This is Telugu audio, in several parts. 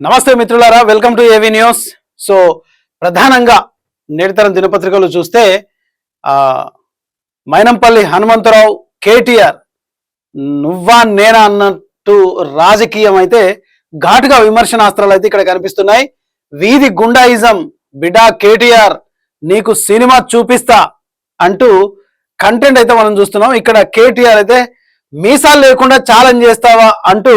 నమస్తే మిత్రులారా, welcome to AV news. So ప్రధానంగా నేటితరం దినపత్రికలు చూస్తే మైనంపల్లి హనుమంతరావు కేటీఆర్ నువ్వా నేనా అన్నట్టు రాజకీయం అయితే ఘాటుగా విమర్శనాస్త్రాలు అయితే ఇక్కడ కనిపిస్తున్నాయి. వీధి గుండాయిజం బిడా కేటీఆర్ నీకు సినిమా చూపిస్తా అంటూ కంటెంట్ అయితే మనం చూస్తున్నాం. ఇక్కడ కేటీఆర్ అయితే మీసాలు లేకుండా ఛాలెంజ్ చేస్తావా అంటూ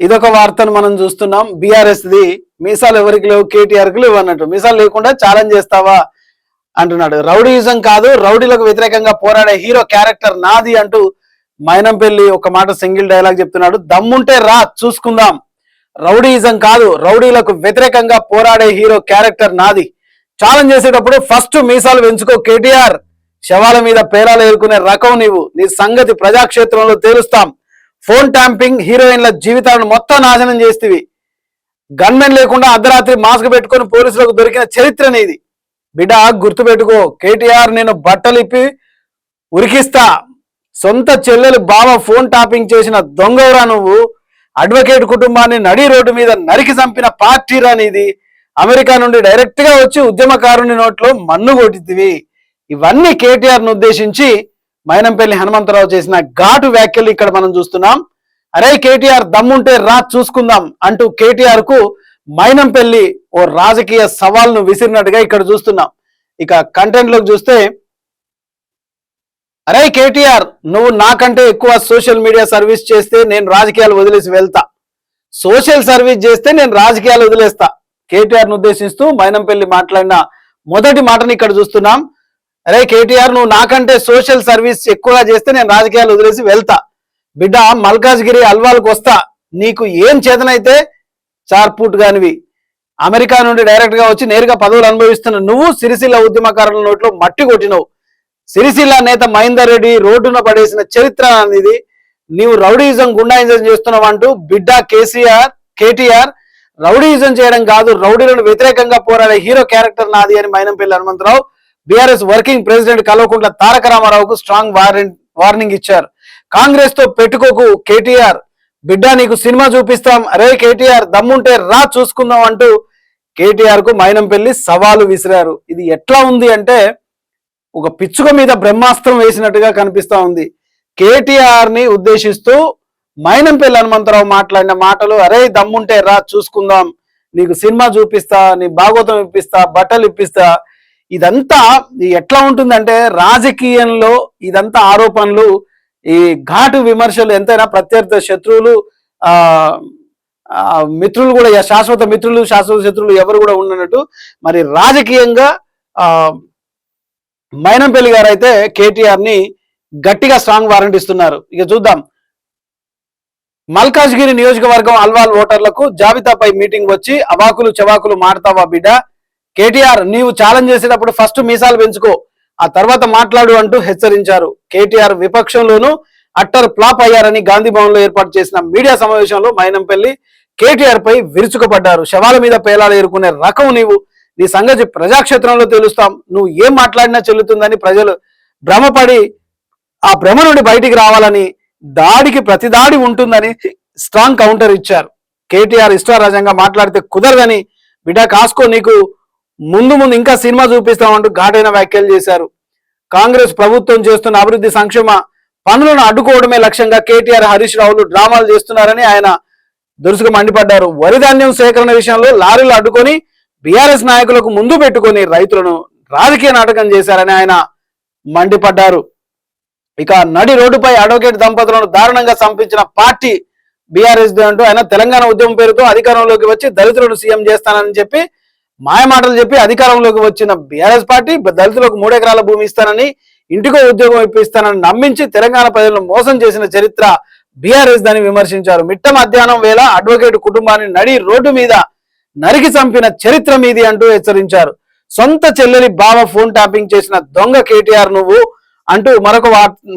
ఇదొక వార్తను మనం చూస్తున్నాం. బీఆర్ఎస్ ది మీసాలు ఎవరికి లేవు, కేటీఆర్కి లేవు అన్నట్టు. మీసాలు లేకుండా ఛాలెంజ్ చేస్తావా అంటున్నాడు. రౌడీయిజం కాదు, రౌడీలకు వ్యతిరేకంగా పోరాడే హీరో క్యారెక్టర్ నాది అంటూ మైనంపల్లి ఒక మాట సింగిల్ డైలాగ్ చెప్తున్నాడు. దమ్ముంటే రా చూసుకుందాం, రౌడీయిజం కాదు, రౌడీలకు వ్యతిరేకంగా పోరాడే హీరో క్యారెక్టర్ నాది. ఛాలెంజ్ చేసేటప్పుడు ఫస్ట్ మీసాలు పెంచుకో కేటీఆర్, శవాల మీద పేరాలు ఏరుకునే రకం నీవు, నీ సంగతి ప్రజాక్షేత్రంలో తేలుస్తాం. ఫోన్ ట్యాంపింగ్, హీరోయిన్ల జీవితాలను మొత్తం నాశనం చేస్తేవి. గన్మెన్ లేకుండా అర్ధరాత్రి మాస్క్ పెట్టుకొని పోలీసులకు దొరికిన చరిత్ర నీది. బిడ్డ గుర్తుపెట్టుకో కేటీఆర్, నేను బట్టలిప్పి ఉరికిస్తా. సొంత చెల్లెలు బావ ఫోన్ టాపింగ్ చేసిన దొంగవరా నువ్వు. అడ్వకేట్ కుటుంబాన్ని నడి రోడ్డు మీద నరికి చంపిన పార్టీరా నీది. అమెరికా నుండి డైరెక్ట్ గా వచ్చి ఉద్యమకారుని నోట్లో మన్ను కొట్టితివి. ఇవన్నీ కేటీఆర్ ను ఉద్దేశించి మైనంపల్లి హనుమంతరావు చేసిన ఘాటు వ్యాఖ్యలు ఇక్కడ మనం చూస్తున్నాం. అరే కేటీఆర్ దమ్ముంటే రా చూసుకుందాం అంటూ కేటీఆర్ కు మైనంపల్లి ఓ రాజకీయ సవాల్ను విసిరినట్టుగా ఇక్కడ చూస్తున్నాం. ఇక కంటెంట్ లోకి చూస్తే, అరే కేటీఆర్ నువ్వు నాకంటే ఎక్కువ సోషల్ మీడియా సర్వీస్ చేస్తే నేను రాజకీయాలు వదిలేసి వెళ్తా, సోషల్ సర్వీస్ చేస్తే నేను రాజకీయాలు వదిలేస్తా. కేటీఆర్ ను ఉద్దేశిస్తూ మైనంపల్లి మాట్లాడిన మొదటి మాటని ఇక్కడ చూస్తున్నాం. అరే కేటీఆర్ నువ్వు నాకంటే సోషల్ సర్వీస్ ఎక్కువగా చేస్తే నేను రాజకీయాలు వదిలేసి వెళ్తా. బిడ్డ మల్కాజ్గిరి అల్వాల్కి వస్తా, నీకు ఏం చేతనైతే చార్పూట్ గానివి. అమెరికా నుండి డైరెక్ట్ గా వచ్చి నేరుగా పదవులు అనుభవిస్తున్న నువ్వు సిరిసిల్ల ఉద్యమకారుల నోట్లో మట్టి కొట్టినవు. సిరిసిల్ల నేత మహేందర్ రెడ్డి రోడ్డున పడేసిన చరిత్ర అనేది. నీవు రౌడీయిజం గుండాయిజం చేస్తున్నావు అంటూ బిడ్డ కేటీఆర్ రౌడీయిజం చేయడం కాదు, రౌడీలను వ్యతిరేకంగా పోరాడే హీరో క్యారెక్టర్ నాది అని Mynampally Hanumantha Rao BRS working president Kalvakuntla Taraka రామారావుకు స్ట్రాంగ్ వార్నింగ్ ఇచ్చారు. కాంగ్రెస్ తో పెట్టుకోకు కేటీఆర్, బిడ్డ నీకు సినిమా చూపిస్తాం, అరే కేటీఆర్ దమ్ముంటే రా చూసుకుందాం అంటూ కేటీఆర్ కు మైనంపల్లి సవాలు విసిరారు. ఇది ఎట్లా ఉంది అంటే ఒక పిచ్చుక మీద బ్రహ్మాస్త్రం వేసినట్టుగా కనిపిస్తా ఉంది. కేటీఆర్ ని ఉద్దేశిస్తూ మైనంపల్లి హనుమంతరావు మాట్లాడిన మాటలు, అరే దమ్ముంటే రా చూసుకుందాం, నీకు సినిమా చూపిస్తా, నీ భాగవతం ఇప్పిస్తా, బట్టలు ఇప్పిస్తా. ఇదంతా ఎట్లా ఉంటుందంటే రాజకీయంలో ఇదంతా ఆరోపణలు, ఈ ఘాటు విమర్శలు ఎంతైనా ప్రత్యర్థి శత్రువులు మిత్రులు కూడా, శాశ్వత మిత్రులు శాశ్వత శత్రువులు ఎవరు కూడా ఉండనట్టు మరి రాజకీయంగా మైనంపల్లి గారు అయితే కేటీఆర్ ని గట్టిగా స్ట్రాంగ్ వారెంట్ ఇస్తున్నారు. ఇక చూద్దాం. మల్కాజ్గిరి నియోజకవర్గం అల్వాల్ ఓటర్లకు జాబితాపై మీటింగ్ వచ్చి అవాకులు చవాకులు మాడతావా బిడ్డ, కేటీఆర్ నీవు ఛాలెంజ్ చేసేటప్పుడు ఫస్ట్ మీసాలు పెంచుకో, ఆ తర్వాత మాట్లాడు అంటూ హెచ్చరించారు. కేటీఆర్ విపక్షంలోనూ అట్టర్ ఫ్లాప్ అయ్యారని గాంధీ భవన్ లో ఏర్పాటు చేసిన మీడియా సమావేశంలో మైనంపల్లి కేటీఆర్ పై విరుచుకుపడ్డారు. శవాల మీద పేలాలు ఏరుకునే రకం నీవు, నీ సంగతి ప్రజాక్షేత్రంలో తెలుస్తాం, నువ్వు ఏం మాట్లాడినా చెల్లుతుందని ప్రజలు భ్రమపడి ఆ భ్రమ నుండి బయటికి రావాలని, దాడికి ప్రతిదాడి ఉంటుందని స్ట్రాంగ్ కౌంటర్ ఇచ్చారు. కేటీఆర్ ఇష్టారాజ్యంగా మాట్లాడితే కుదరదని, బిడ్డ కాసుకో నీకు ముందు ఇంకా సినిమా చూపిస్తామంటూ ఘాటైన వ్యాఖ్యలు చేశారు. కాంగ్రెస్ ప్రభుత్వం చేస్తున్న అభివృద్ధి సంక్షేమ పనులను అడ్డుకోవడమే లక్ష్యంగా కేటీఆర్ హరీష్ రావులు డ్రామాలు చేస్తున్నారని ఆయన దురుసుగా మండిపడ్డారు. వరి ధాన్యం సేకరణ విషయంలో లారీలు అడ్డుకొని బీఆర్ఎస్ నాయకులకు ముందు పెట్టుకొని రైతులను రాజకీయ నాటకం చేశారని ఆయన మండిపడ్డారు. ఇక నడి రోడ్డుపై అడ్వకేట్ దంపతులను దారుణంగా చంపించిన పార్టీ బీఆర్ఎస్ అంటూ ఆయన తెలంగాణ ఉద్యమం పేరుతో అధికారంలోకి వచ్చి దళితులను సీఎం చేస్తానని చెప్పి మాయమాటలు చెప్పి అధికారంలోకి వచ్చిన బీఆర్ఎస్ పార్టీ దళితులకు 3 ఎకరాల భూమి ఇస్తానని, ఇంటికో ఉద్యోగం ఇప్పిస్తానని నమ్మించి తెలంగాణ ప్రజలను మోసం చేసిన చరిత్ర బీఆర్ఎస్ దాన్ని విమర్శించారు. మిట్ట మధ్యాహ్నం వేళ అడ్వకేట్ కుటుంబాన్ని నడి రోడ్డు మీద నరికి చంపిన చరిత్ర మీది అంటూ హెచ్చరించారు. సొంత చెల్లెలి బావ ఫోన్ ట్యాపింగ్ చేసిన దొంగ కేటీఆర్ నువ్వు అంటూ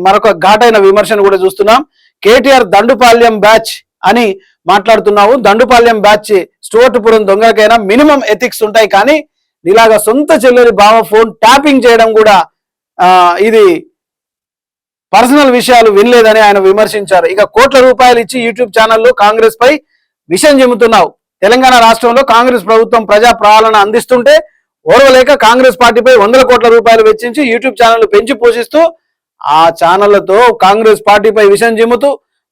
మరొక ఘాటైన విమర్శను కూడా చూస్తున్నాం. కేటీఆర్ దండుపాల్యం బ్యాచ్ అని మాట్లాడుతున్నావు. దండుపాల్యం బ్యాచ్ స్టోర్టుపురం దొంగలకైనా మినిమం ఎథిక్స్ ఉంటాయి, కానీ ఇలాగా సొంత చెల్లెలి బావ ఫోన్ ట్యాపింగ్ చేయడం కూడా ఇది పర్సనల్ విషయాలు వినలేదని ఆయన విమర్శించారు. ఇక కోట్ల రూపాయలు ఇచ్చి యూట్యూబ్ ఛానల్లో కాంగ్రెస్ పై విషయం చెబుతున్నావు. తెలంగాణ రాష్ట్రంలో కాంగ్రెస్ ప్రభుత్వం ప్రజా పాలన అందిస్తుంటే ఓర్వలేక కాంగ్రెస్ పార్టీపై 100 కోట్ల రూపాయలు వెచ్చించి యూట్యూబ్ ఛానళ్లు పెంచి పోషిస్తూ ఆ ఛానళ్లతో కాంగ్రెస్ పార్టీపై విషయం చిమ్ముతూ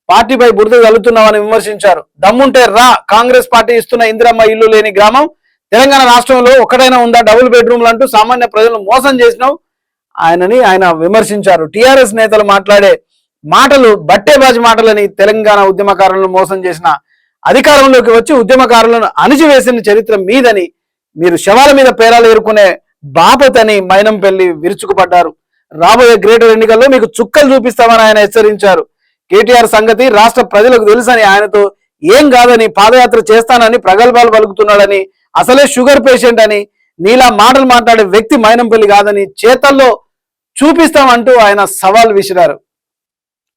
పార్టీపై బురద చల్లుతున్నామని విమర్శించారు. దమ్ముంటే రా, కాంగ్రెస్ పార్టీ ఇస్తున్న ఇందిరమ్మ ఇల్లు లేని గ్రామం తెలంగాణ రాష్ట్రంలో ఒక్కటైనా ఉందా? డబుల్ బెడ్రూమ్లు అంటూ సామాన్య ప్రజలను మోసం చేసినావు ఆయన విమర్శించారు. టిఆర్ఎస్ నేతలు మాట్లాడే మాటలు బట్టేబాజీ మాటలని తెలంగాణ ఉద్యమకారులను మోసం చేసిన అధికారంలోకి వచ్చి ఉద్యమకారులను అణిచివేసిన చరిత్ర మీదని, మీరు శవాల మీద పేరాలు ఎరుకునే బాపతని మైనంపల్లి విరుచుకుపడ్డారు. రాబోయే గ్రేటర్ ఎన్నికల్లో మీకు చుక్కలు చూపిస్తామని ఆయన హెచ్చరించారు. కేటీఆర్ సంగతి రాష్ట్ర ప్రజలకు తెలుసని, ఆయనతో ఏం కాదని పాదయాత్ర చేస్తానని ప్రగల్భాలు పలుకుతున్నాడని, అసలే షుగర్ పేషెంట్ అని, నీలా మాటలు మాట్లాడే వ్యక్తి మైనంపల్లి కాదని చేతల్లో చూపిస్తామంటూ ఆయన సవాల్ విసిరారు.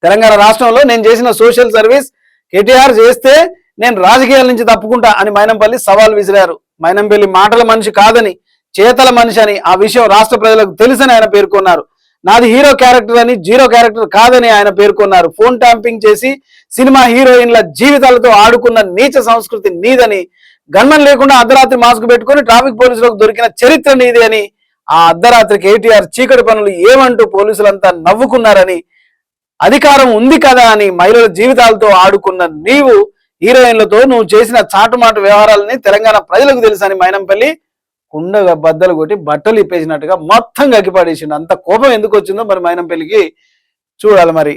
తెలంగాణ రాష్ట్రంలో నేను చేసిన సోషల్ సర్వీస్ కేటీఆర్ చేస్తే నేను రాజకీయాల నుంచి తప్పుకుంటా అని మైనంపల్లి సవాల్ విసిరారు. మైనంపల్లి మాటల మనిషి కాదని, చేతల మనిషి అని, ఆ విషయం రాష్ట్ర ప్రజలకు తెలుసని ఆయన పేర్కొన్నారు. నాది హీరో క్యారెక్టర్ అని, జీరో క్యారెక్టర్ కాదని ఆయన పేర్కొన్నారు. ఫోన్ ట్యాంపింగ్ చేసి సినిమా హీరోయిన్ల జీవితాలతో ఆడుకున్న నీచ సంస్కృతి నీదని, గన్మన్ లేకుండా అర్ధరాత్రి మాస్క్ పెట్టుకుని ట్రాఫిక్ పోలీసులకు దొరికిన చరిత్ర నీది అని, ఆ అర్ధరాత్రి కేటీఆర్ చీకటి పనులు ఏమంటూ పోలీసులంతా నవ్వుకున్నారని, అధికారం ఉంది కదా అని మహిళల జీవితాలతో ఆడుకున్న నీవు హీరోయిన్లతో నువ్వు చేసిన చాటుమాటు వ్యవహారాలని తెలంగాణ ప్రజలకు తెలుసని మైనంపల్లి కుండగా బద్దలు కొట్టి బట్టలు ఇప్పేసినట్టుగా మొత్తం గక్కిపడేసిండు. అంత కోపం ఎందుకు వచ్చిందో మరి మైనంపల్లికి చూడాలి. మరి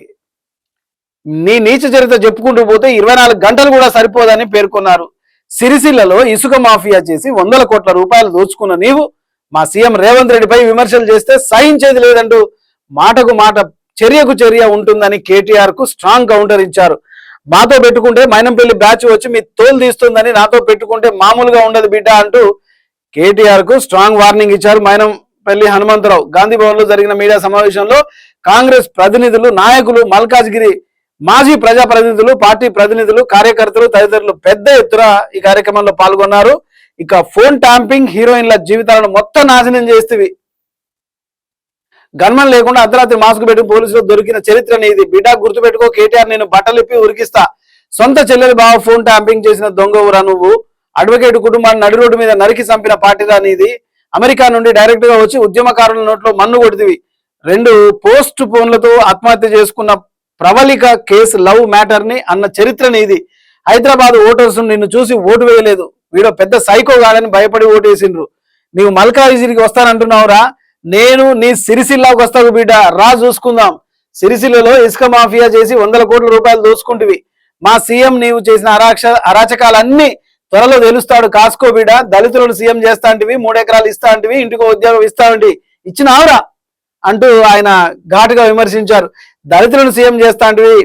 నీ నీచ చరిత్ర చెప్పుకుంటూ పోతే 24 గంటలు కూడా సరిపోదని పేర్కొన్నారు. సిరిసిల్లలో ఇసుక మాఫియా చేసి 100 కోట్ల రూపాయలు దోచుకున్న నీవు మా సీఎం రేవంత్ రెడ్డిపై విమర్శలు చేస్తే సహించేది లేదంటూ మాటకు మాట చర్యకు చర్య ఉంటుందని కేటీఆర్ కు స్ట్రాంగ్ కౌంటర్ ఇచ్చారు. మాతో పెట్టుకుంటే మైనంపల్లి బ్యాచ్ వచ్చి మీ తోలు తీస్తుందని, నాతో పెట్టుకుంటే మామూలుగా ఉండదు బిడ్డ అంటూ కేటీఆర్ కు స్ట్రాంగ్ వార్నింగ్ ఇచ్చారు మైనంపల్లి హనుమంతరావు. గాంధీ భవన్ లో జరిగిన మీడియా సమావేశంలో కాంగ్రెస్ ప్రతినిధులు, నాయకులు, మల్కాజ్గిరి మాజీ ప్రజాప్రతినిధులు, పార్టీ ప్రతినిధులు, కార్యకర్తలు తదితరులు పెద్ద ఎత్తున ఈ కార్యక్రమంలో పాల్గొన్నారు. ఇక ఫోన్ ట్యాంపింగ్, హీరోయిన్ల జీవితాలను మొత్తం నాశనం చేస్తేవి, గన్మన్ లేకుండా అర్ధరాత్రి మాస్క్ పెట్టి పోలీసులు దొరికిన చరిత్ర నీది బిడ్డ, గుర్తుపెట్టుకో. కేటీఆర్ నేను బట్టలిప్పి ఉరికిస్తా. సొంత చెల్లెలు బావ ఫోన్ ట్యాంపింగ్ చేసిన దొంగ ఊరా నువ్వు. అడ్వకేట్ కుటుంబాన్ని నడి రోడ్డు మీద నరికి చంపిన పార్టీరా నీది. అమెరికా నుండి డైరెక్ట్ గా వచ్చి ఉద్యమకారుల నోట్లో మన్ను కొడితివి. 2 పోస్ట్ ఫోన్లతో ఆత్మహత్య చేసుకున్న ప్రవళిక కేసు లవ్ మ్యాటర్ ని అన్న చరిత్ర నీది. హైదరాబాద్ ఓటర్స్ నిన్ను చూసి ఓటు వేయలేదు. వీడో పెద్ద సైకో కాదని భయపడి ఓటేసిండ్రు. నీవు మల్కాజిగిరికి వస్తానంటున్నావురా. నేను నీ సిరిసిల్లాకు వస్తావు బిడ్డ, రా చూసుకుందాం. సిరిసిల్లలో ఇసుక మాఫియా చేసి 100 కోట్ల రూపాయలు దోచుకుంటువి. మా సీఎం నీవు చేసిన అరాచకాలన్నీ త్వరలో తెలుస్తాడు, కాసుకో బిడ్డ. దళితులను సీఎం చేస్తా అంటివి, 3 ఎకరాలు ఇస్తా అంటివి, ఇంటికి ఉద్యోగం ఇస్తా అంటివి, ఇచ్చినావురా అంటూ ఆయన ఘాటుగా విమర్శించారు. దళితులను సీఎం చేస్తా అంటివి,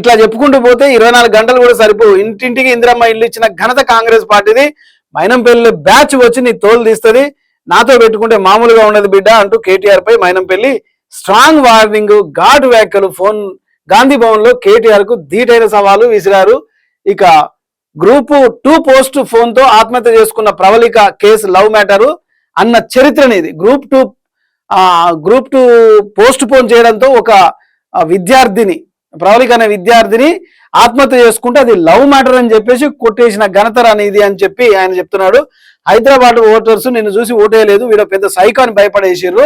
ఇట్లా చెప్పుకుంటూ పోతే 24 గంటలు కూడా సరిపో. ఇంటింటికి ఇందిరమ్మ ఇల్లు ఇచ్చిన ఘనత కాంగ్రెస్ పార్టీది. మైనంపల్లి బ్యాచ్ వచ్చి నీ తోలు తీస్తుంది, నాతో పెట్టుకుంటే మామూలుగా ఉండదు బిడ్డ అంటూ కేటీఆర్ పై మైనంపల్లి స్ట్రాంగ్ వార్నింగ్, ఘాటు వ్యాఖ్యలు. ఫోన్ గాంధీ భవన్ లో కేటీఆర్ కు ధీటైన సవాలు విసిరారు. ఇక గ్రూప్ 2 పోస్ట్ ఫోన్ తో ఆత్మహత్య చేసుకున్న ప్రవళిక కేసు లవ్ మ్యాటర్ అన్న చరిత్రనేది. గ్రూప్ టూ పోస్ట్ పోన్ చేయడంతో ఒక విద్యార్థిని, ప్రవళిక అనే విద్యార్థిని ఆత్మహత్య చేసుకుంటే అది లవ్ మ్యాటర్ అని చెప్పేసి కొట్టేసిన ఘనత అనేది అని చెప్పి ఆయన చెప్తున్నాడు. హైదరాబాద్ ఓటర్స్ నిన్ను చూసి ఓటేయలేదు, వీడు పెద్ద సైకో అని భయపడేసారు.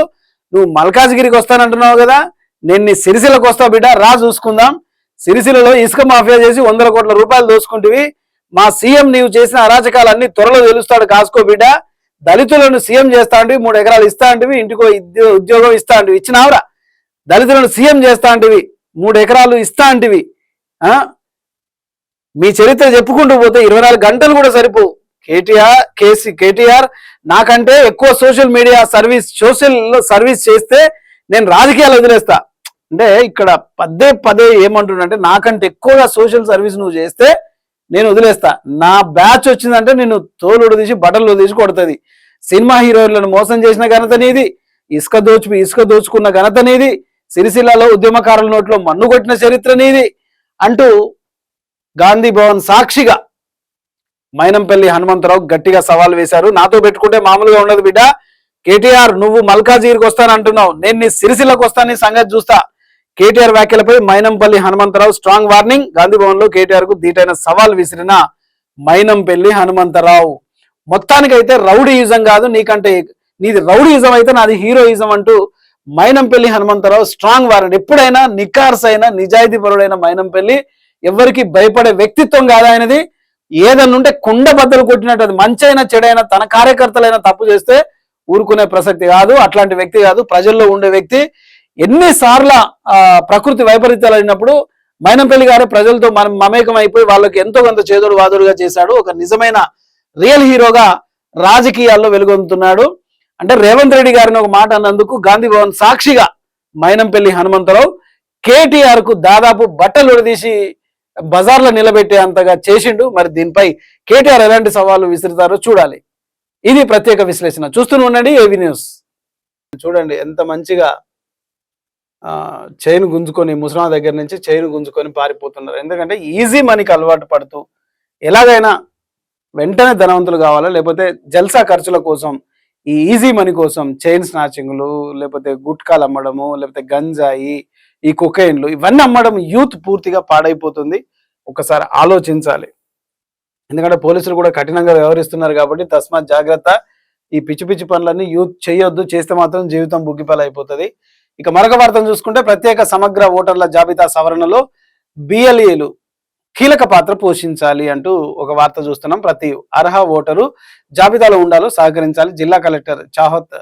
నువ్వు మల్కాజ్గిరికి వస్తానంటున్నావు కదా, నేను నీ సిరిసిల్లకు వస్తావు బిడ్డ, రా చూసుకుందాం. సిరిసిల్లలో ఇసుక మాఫియా చేసి 100 కోట్ల రూపాయలు దోచుకుంటువి. మా సీఎం నీవు చేసిన అరాచకాలన్నీ త్వరలో తెలుస్తాడు, కాసుకో బిడ్డ. దళితులను సీఎం చేస్తా అంటివి, 3 ఎకరాలు ఇస్తా అంటివి, ఇంటికో ఉద్యోగం ఇస్తా అంటివి, ఇచ్చినావురా. దళితులను సీఎం చేస్తా అంటివి, 3 ఎకరాలు ఇస్తా అంటివి. మీ చరిత్ర చెప్పుకుంటూ పోతే 24 గంటలు కూడా సరిపోవు. కేటీఆర్ నాకంటే ఎక్కువ సోషల్ మీడియా సర్వీస్ చేస్తే నేను రాజకీయాలు వదిలేస్తా అంటే, ఇక్కడ పదే ఏమంటుండంటే, నాకంటే ఎక్కువగా సోషల్ సర్వీస్ నువ్వు చేస్తే నేను వదిలేస్తా. నా బ్యాచ్ వచ్చిందంటే నేను తోలుడు తీసి బట్టలు తీసి కొడుతుంది. సినిమా హీరోయిన్లను మోసం చేసిన ఘనత నీది. ఇసుక దోచుకున్న ఘనత నీది. సిరిసిల్లలో ఉద్యమకారుల నోట్లో మన్ను కొట్టిన చరిత్ర నీది అంటూ గాంధీ భవన్ సాక్షిగా మైనంపల్లి హనుమంతరావు గట్టిగా సవాల్ వేశారు. నాతో పెట్టుకుంటే మామూలుగా ఉండదు బిడ్డ. కేటీఆర్ నువ్వు మల్కాజిగిరికి వస్తానంటున్నావు, నేను నీ సిరిసిల్లకు వస్తాను, నీ సంగతి చూస్తా. కేటీఆర్ వ్యాఖ్యలపై మైనంపల్లి హనుమంతరావు స్ట్రాంగ్ వార్నింగ్. గాంధీభవన్ లో కేటీఆర్ కు ధీటైన సవాల్ విసిరిన మైనంపల్లి హనుమంతరావు. మొత్తానికైతే రౌడీయిజం కాదు, నీది రౌడీయిజం అయితే నాది హీరోయిజం అంటూ మైనంపల్లి హనుమంతరావు స్ట్రాంగ్ వారెంట్. ఎప్పుడైనా నిఖార్సైన నిజాయితీ పరుడైన మైనంపల్లి ఎవరికి భయపడే వ్యక్తిత్వం కాదు ఆయనది. ఏదన్నుంటే కుండ బద్దలు కొట్టినట్టు, అది మంచైనా చెడైనా తన కార్యకర్తలైనా తప్పు చేస్తే ఊరుకునే ప్రసక్తి కాదు. అట్లాంటి వ్యక్తి కాదు, ప్రజల్లో ఉండే వ్యక్తి. ఎన్నిసార్ల ప్రకృతి వైపరీత్యాలు అయినప్పుడు మైనంపల్లి గారు ప్రజలతో మమేకం అయిపోయి వాళ్ళకి ఎంతో కొంత చేదోడు వాదోడుగా చేశాడు. ఒక నిజమైన రియల్ హీరోగా రాజకీయాల్లో వెలుగొందుతున్నాడు. అంటే రేవంత్ రెడ్డి గారిని ఒక మాట అన్నందుకు గాంధీ భవన్ సాక్షిగా మైనంపల్లి హనుమంతరావు కేటీఆర్ కు దాదాపు బట్టలు ఉడదీసి బజార్లో నిలబెట్టే అంతగా చేసిండు. మరి దీనిపై కేటీఆర్ ఎలాంటి సవాళ్లు విసురుతారో చూడాలి. ఇది ప్రత్యేక విశ్లేషణ. చూస్తూనే ఉండండి ఏవి న్యూస్. చూడండి ఎంత మంచిగా చైన్ గుంజుకొని, ముసలా దగ్గర నుంచి చైన్ గుంజుకొని పారిపోతున్నారు. ఎందుకంటే ఈజీ మనీకి అలవాటు పడుతూ ఎలాగైనా వెంటనే ధనవంతులు కావాలా, లేకపోతే జల్సా ఖర్చుల కోసం ఈ ఈజీ మనీ కోసం చైన్ స్నాచింగ్లు, లేకపోతే గుట్కాలు అమ్మడము, లేకపోతే గంజాయి, ఈ కొకైన్లు ఇవన్నీ అమ్మడం యూత్ పూర్తిగా పాడైపోతుంది. ఒకసారి ఆలోచించాలి. ఎందుకంటే పోలీసులు కూడా కఠినంగా వ్యవహరిస్తున్నారు కాబట్టి తస్మాత్ జాగ్రత్త. ఈ పిచ్చి పిచ్చి పనులన్నీ యూత్ చేయొద్దు, చేస్తే మాత్రం జీవితం బుగ్గిపాలు అయిపోతుంది. ఇక మరొక వార్తను చూసుకుంటే ప్రత్యేక సమగ్ర ఓటర్ల జాబితా సవరణలో బిఎల్ఏలు కీలక పాత్ర పోషించాలి అంటూ ఒక వార్త చూస్తున్నాం. ప్రతి అర్హ ఓటరు జాబితాలో ఉండాలో సహకరించాలి. జిల్లా కలెక్టర్ చాహత్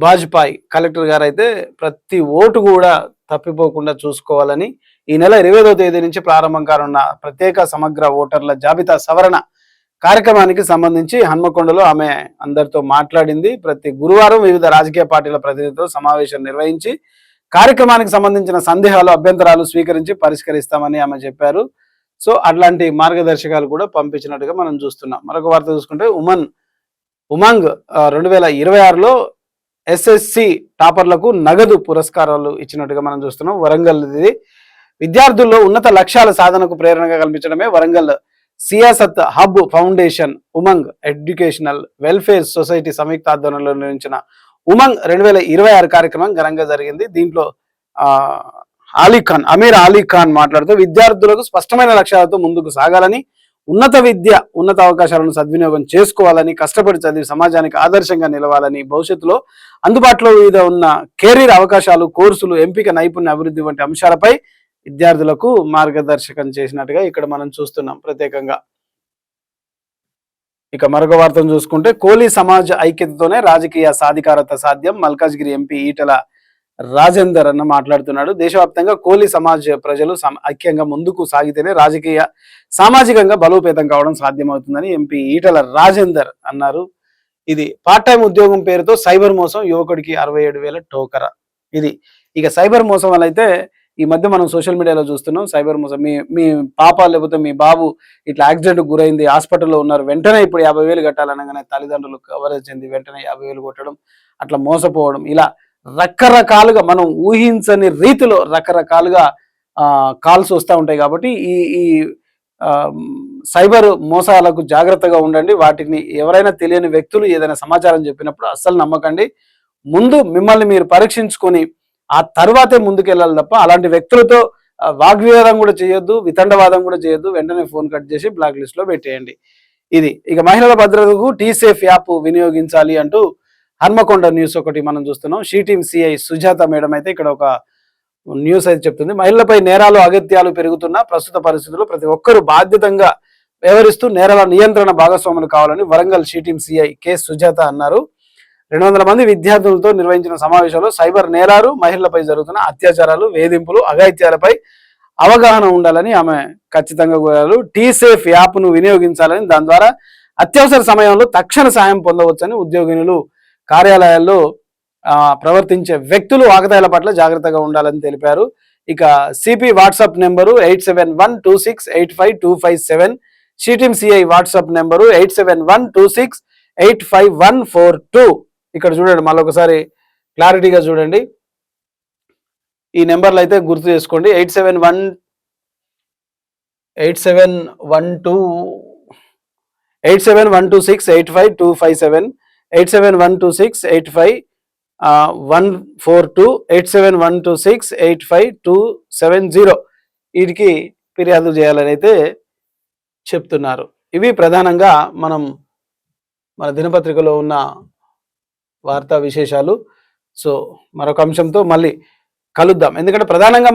బాజ్పాయ్ కలెక్టర్ గారు అయితే ప్రతి ఓటు కూడా తప్పిపోకుండా చూసుకోవాలని ఈ నెల 25వ తేదీ నుంచి ప్రారంభం కానున్న ప్రత్యేక సమగ్ర ఓటర్ల జాబితా సవరణ కార్యక్రమానికి సంబంధించి హన్మకొండలో ఆమె అందరితో మాట్లాడింది. ప్రతి గురువారం వివిధ రాజకీయ పార్టీల ప్రతినిధులతో సమావేశం నిర్వహించి కార్యక్రమానికి సంబంధించిన సందేహాలు, అభ్యంతరాలు స్వీకరించి పరిష్కరిస్తామని ఆమె చెప్పారు. సో అట్లాంటి మార్గదర్శకాలు కూడా పంపించినట్టుగా మనం చూస్తున్నాం. మరొక వార్త చూసుకుంటే ఉమంగ్ 2026లో ఎస్ఎస్సి టాపర్లకు నగదు పురస్కారాలు ఇచ్చినట్టుగా మనం చూస్తున్నాం. వరంగల్ ఇది విద్యార్థుల్లో ఉన్నత లక్ష్యాల సాధనకు ప్రేరణగా కల్పించడమే Warangal Siasat hub foundation Umang educational welfare society సంయుక్త ఆధ్వర్యంలో నిర్వహించిన ఉమంగ్ 2026 కార్యక్రమం ఘనంగా జరిగింది. దీంట్లో అమీర్ అలీ ఖాన్ మాట్లాడుతూ విద్యార్థులకు స్పష్టమైన లక్ష్యాలతో ముందుకు సాగాలని, ఉన్నత విద్య, ఉన్నత అవకాశాలను సద్వినియోగం చేసుకోవాలని, కష్టపడి చదివి సమాజానికి ఆదర్శంగా నిలవాలని, భవిష్యత్తులో అందుబాటులో ఉన్న కెరీర్ అవకాశాలు, కోర్సులు, ఎంపిక, నైపుణ్య అభివృద్ధి వంటి అంశాలపై విద్యార్థులకు మార్గదర్శకం చేసినట్టుగా ఇక్కడ మనం చూస్తున్నాం ప్రత్యేకంగా. ఇక మరొక వార్తను చూసుకుంటే కోలీ సమాజ్ ఐక్యతతోనే రాజకీయ సాధికారత సాధ్యం. మల్కాజ్గిరి ఎంపీ ఈటల రాజేందర్ అన్న మాట్లాడుతున్నాడు. దేశవ్యాప్తంగా కోలీ సమాజ్ ప్రజలు ఐక్యంగా ముందుకు సాగితేనే రాజకీయ, సామాజికంగా బలోపేతం కావడం సాధ్యమవుతుందని ఎంపీ ఈటల రాజేందర్ అన్నారు. ఇది పార్ట్ టైం ఉద్యోగం పేరుతో సైబర్ మోసం, యువకుడికి 67,000 టోకరా. ఇది ఇక సైబర్ మోసం వల్ల అయితే ఈ మధ్య మనం సోషల్ మీడియాలో చూస్తున్నాం. సైబర్ మోసం, మీ పాప లేకపోతే మీ బాబు ఇట్లా యాక్సిడెంట్ గురైంది, హాస్పిటల్లో ఉన్నారు, వెంటనే ఇప్పుడు 50,000 కట్టాలనగానే తల్లిదండ్రులు కవరేజ్ చెంది వెంటనే 50,000 కొట్టడం, అట్లా మోసపోవడం, ఇలా రకరకాలుగా మనం ఊహించని రీతిలో రకరకాలుగా కాల్స్ వస్తూ ఉంటాయి. కాబట్టి ఈ సైబర్ మోసాలకు జాగ్రత్తగా ఉండండి. వాటిని ఎవరైనా తెలియని వ్యక్తులు ఏదైనా సమాచారం చెప్పినప్పుడు అస్సలు నమ్మకండి. ముందు మిమ్మల్ని మీరు పరీక్షించుకొని ఆ తర్వాతే ముందుకెళ్ళాలి తప్ప అలాంటి వ్యక్తులతో వాగ్వివాదం కూడా చేయొద్దు, వితండవాదం కూడా చేయొద్దు. వెంటనే ఫోన్ కట్ చేసి బ్లాక్ లిస్ట్ లో పెట్టేయండి. ఇది ఇక మహిళల భద్రతకు టీసేఫ్ యాప్ వినియోగించాలి అంటూ హన్మకొండ న్యూస్ ఒకటి మనం చూస్తున్నాం. She team CI Sujatha madam అయితే ఇక్కడ ఒక న్యూస్ అయితే చెప్తుంది. మహిళలపై నేరాలు, అగత్యాలు పెరుగుతున్న ప్రస్తుత పరిస్థితుల్లో ప్రతి ఒక్కరూ బాధ్యతంగా వ్యవహరిస్తూ నేరాల నియంత్రణ భాగస్వాములు కావాలని Warangal she team CI K Sujatha అన్నారు. 200 మంది విద్యార్థులతో నిర్వహించిన సమావేశంలో సైబర్ నేరాలు, మహిళలపై జరుగుతున్న అత్యాచారాలు, వేధింపులు, అఘాయిత్యాలపై అవగాహన ఉండాలని ఆమె ఖచ్చితంగా కోరారు. టీసేఫ్ యాప్ను వినియోగించాలని, దాని ద్వారా అత్యవసర సమయంలో తక్షణ సాయం పొందవచ్చని, ఉద్యోగినులు కార్యాలయాల్లో ప్రవర్తించే వ్యక్తులు ఆకతాయిల పట్ల జాగ్రత్తగా ఉండాలని తెలిపారు. ఇక CP WhatsApp number 8712685257, she team CI WhatsApp number 8712685142. ఇక్కడ చూడండి, మళ్ళీ ఒకసారి క్లారిటీగా చూడండి. ఈ నెంబర్లు అయితే గుర్తు చేసుకోండి. 8712685257, 8712685142, 1428712685270 వీటికి ఫిర్యాదు చేయాలని అయితే చెప్తున్నారు. ఇవి ప్రధానంగా మన దినపత్రికలో ఉన్న వార్తా విశేషాలు. సో మరొక అంశంతో మళ్ళీ కలుద్దాం. ఎందుకంటే ప్రధానంగా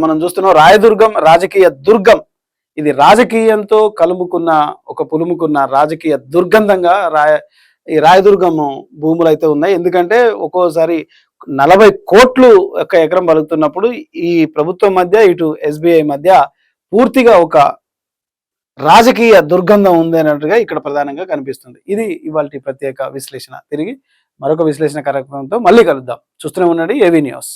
మనం చూస్తున్నాం రాయదుర్గం రాజకీయ దుర్గం. ఇది రాజకీయంతో పులుముకున్న రాజకీయ దుర్గంధంగా ఈ రాయదుర్గం భూములు అయితే ఉన్నాయి. ఎందుకంటే ఒక్కోసారి 40 కోట్లు ఒక ఎకరం పలుకుతున్నప్పుడు ఈ ప్రభుత్వం మధ్య ఇటు SBI మధ్య పూర్తిగా ఒక రాజకీయ దుర్గంధం ఉంది అన్నట్టుగా ఇక్కడ ప్రధానంగా కనిపిస్తుంది. ఇది ఇవాల్టి ప్రత్యేక విశ్లేషణ. తిరిగి మరొక విశ్లేషణ కార్యక్రమంతో మళ్ళీ కలుద్దాం. చూస్తూనే ఉండండి AV న్యూస్.